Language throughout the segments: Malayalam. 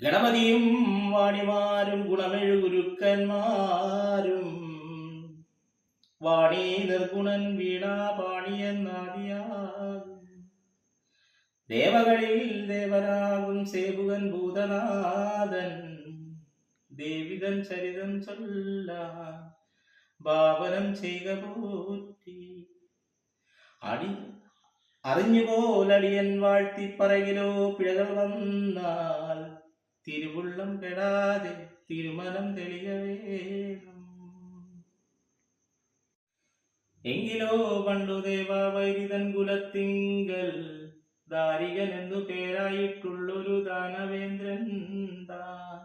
ഗണപതിയും വാണിമാരും ഗുണമെഴു ഗുരുക്കന്മാരും വാണി നിർഗുണൻ വീണാ പാണിയെന്നാദിയാകും ദേവകളിൽ ദേവനാകും സേവുകൻ ഭൂതനാഥൻ ദേവിതൻ ചരിതം ചൊല്ല ഭാവനം ചെയ്ക പോറ്റി അറിഞ്ഞുപോലടിയൻ വാഴ്ത്തി പറകിലോ പിഴകൾ വന്നാൽ തിരുവുള്ളം കെടാതെ തിരുമനം തെളിയവേണം. എങ്കിലോ പണ്ടു ദേവാവൈരിതൻ കുലത്തിങ്കൽ ദാരികൻ എന്നു പേരായിട്ടുള്ളൊരു ദാനവേന്ദ്രൻ താൻ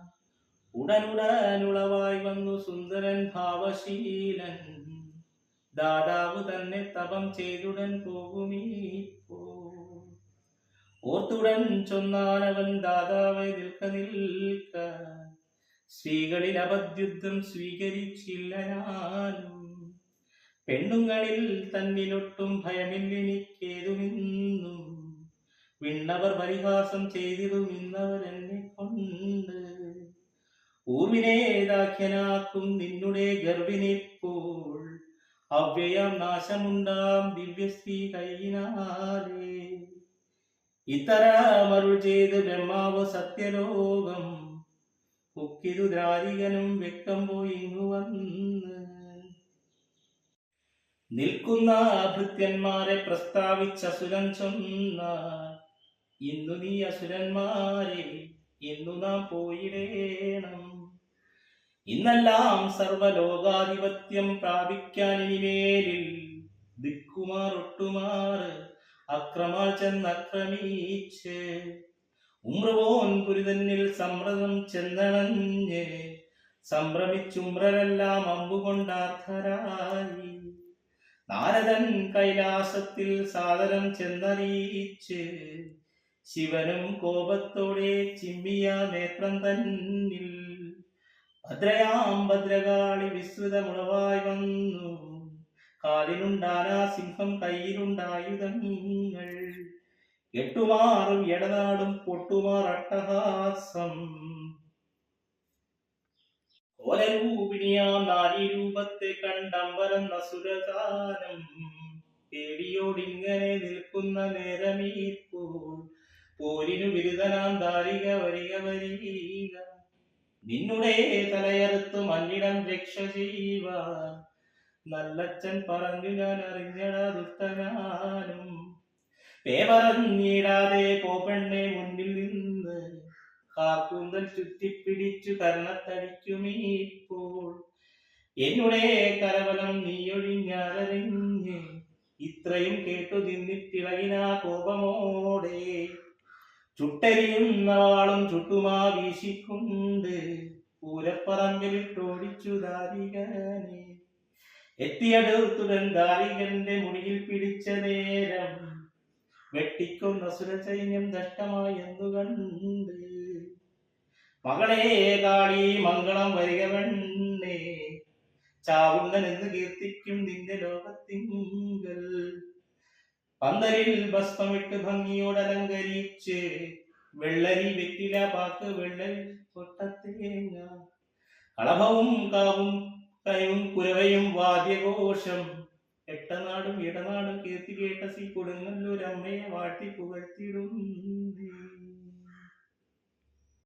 ഉടനുടനുളവായി വന്നു സുന്ദരൻ ഭാവശീലൻ ദാതാവ് തന്നെ തപം ചെയ്തുടൻ പോകുമീപ്പോ ഓർത്തുടൻ ചൊന്നാനവൻ ദാതാവെ നിൽക്ക സ്ത്രീകളിൽ അപദ്യുദ്ധം സ്വീകരിച്ചില്ല ഞാനും പെണ്ണുങ്ങളിൽ തന്നിലൊട്ടും ഭയമില്ലെനിക്കേതുമിന്നും വിണ്ണവർ പരിഹാസം ചെയ്തിടും ഇന്നവരെന്നെ കൊണ്ട് ഊർവിനേതാഖ്യനാക്കും നിന്നുടെ ഗർഭിണിപ്പോൾ അവ്യയം നാശമുണ്ടാം ദിവ്യശ്രീ കൈയിനാലേ ഇത്തരമരുൾ ചെയ്ത് ബ്രഹ്മാവ് സത്യലോകം പൊക്കിതു ദ്രാരികനും വെക്കം പോയി ഇങ്ങു വന്ന് നിൽക്കുന്ന ഭൃത്യന്മാരെ പ്രസ്താവിച്ച അസുരൻ ചൊന്ന ഇന്നു നീ അസുരന്മാരെ ഇന്നു നാം പോയിടേണം ഇന്നെല്ലാം സർവലോകാധിപത്യം പ്രാപിക്കാൻ ഇനിമേലിൽ ദിക്കുമാർ ഒട്ടുമാറ് അക്രമാൽ ചെന്നക്രമീച്ച് ഉമ്രവോൻ പുരിതന്നിൽ സമ്രതം ചെന്നണഞ്ഞ് സംഭ്രമിച്ചുമ്രരെല്ലാം അമ്പുകൊണ്ടാർത്ഥരായി നാരദൻ കൈലാസത്തിൽ സാദരം ചെന്നറിയിച്ച് ശിവനും കോപത്തോടെ ചിമ്മിയ നേത്രം തന്നിൽ ഭദ്രയാം ഭദ്രകാളി വിസ്തൃതമുളവായി വന്നു കാലിനുണ്ടാനാ സിംഹം കയ്യിലുണ്ടായുധങ്ങൾ എട്ടുമാറും എടനാടും പൊട്ടുമാർ അട്ടഹാസം ഓലരൂപിണിയാം നാരീരൂപത്തെ കണ്ടമ്പരം നസുരതാനം പേടിയോടിങ്ങനെ നിൽക്കുന്ന നേരമീപ്പോൾ പോരിനു ബിരുദനാം ദാരിക വരിക വരിക നിന്നുടെ തലയറുത്തു മന്നിടം രക്ഷ ചെയ്യുവാൻ നല്ലച്ഛൻ പറഞ്ഞു ഞാൻ അറിഞ്ഞടാ ദുഷ്ടനാനും പേപറഞ്ഞിടാതെ പോപ്പെണ്ണെ മുന്നിൽ നിന്ന് കാക്കൂന്തൽ ചുറ്റിപ്പിടിച്ചു കർണത്തടിക്കുമീപ്പോൾ എന്നുടെ കരവലം നീയൊഴിഞ്ഞാലറിഞ്ഞ് ഇത്രയും കേട്ടു നിന്നിട്ടിളകിനാ കോപമോടെ ചുട്ടെരിയുന്ന വാളും ചുട്ടുമാ വീശിക്കൊണ്ട് പൂരപ്പറമ്പിലിട്ടോടിച്ചു ദാരികനെ എത്തിയടുത്തുടൻ ദാരികന്റെ മുടിയിൽ പിടിച്ച നേരം വെട്ടിക്കൊന്ന സുരസൈന്യം ദഷ്ടമായി എന്നു കണ്ട് മകളെ കാളി മംഗളം വരിക വെണ്ണേ ചാവുണ്ണൻ എന്ന് കീർത്തിക്കും നിന്റെ ലോകത്തിങ്കൽ പന്തലിൽ ഭസ്മമിട്ട് ഭംഗിയോട് അലങ്കരിച്ച് വെള്ളരി വെറ്റില പാക്ക് വെള്ളരി കൊട്ടത്തേങ്ങ കളഭവും കാവും കയും കുരവയും വാദ്യഘോഷം എട്ടനാടും ഇടനാടും കീർത്തി കേട്ട സി കൊടുങ്ങല്ലൂരമ്മയെ വാഴ്ത്തി പുകഴ്ത്തിടും.